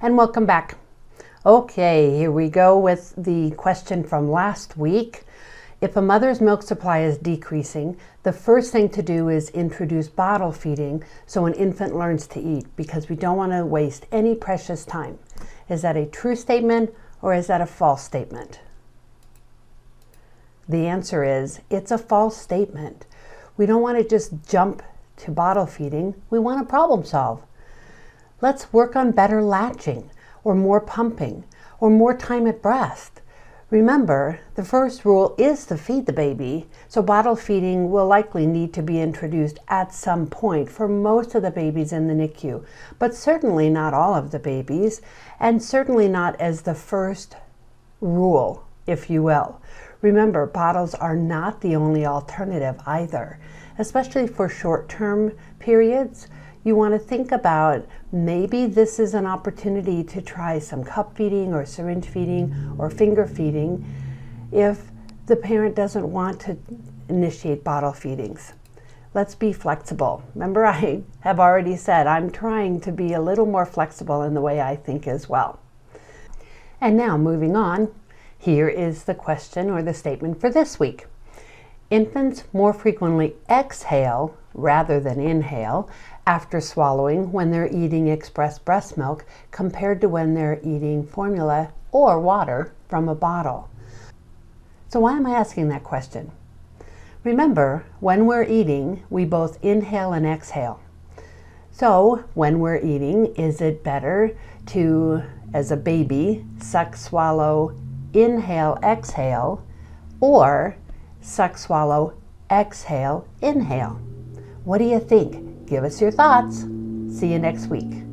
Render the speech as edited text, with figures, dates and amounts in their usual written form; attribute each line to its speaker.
Speaker 1: and welcome back. Okay, here we go with the question from last week. If a mother's milk supply is decreasing, the first thing to do is introduce bottle feeding so an infant learns to eat, because we don't want to waste any precious time. Is that a true statement or is that a false statement? The answer is it's a false statement. We don't want to just jump to bottle feeding. We want to problem solve. Let's work on better latching, or more pumping, or more time at breast. Remember, the first rule is to feed the baby, so bottle feeding will likely need to be introduced at some point for most of the babies in the NICU, but certainly not all of the babies, and certainly not as the first rule, if you will. Remember, bottles are not the only alternative either, especially for short-term periods. You want to think about maybe this is an opportunity to try some cup feeding or syringe feeding or finger feeding if the parent doesn't want to initiate bottle feedings. Let's be flexible. Remember, I have already said I'm trying to be a little more flexible in the way I think as well. And now moving on, here is the question or the statement for this week. Infants more frequently exhale rather than inhale after swallowing when they're eating express breast milk compared to when they're eating formula or water from a bottle. So why am I asking that question? Remember, when we're eating, we both inhale and exhale. So when we're eating, is it better to, as a baby, suck, swallow, inhale, exhale, or suck, swallow, exhale, inhale? What do you think? Give us your thoughts. See you next week.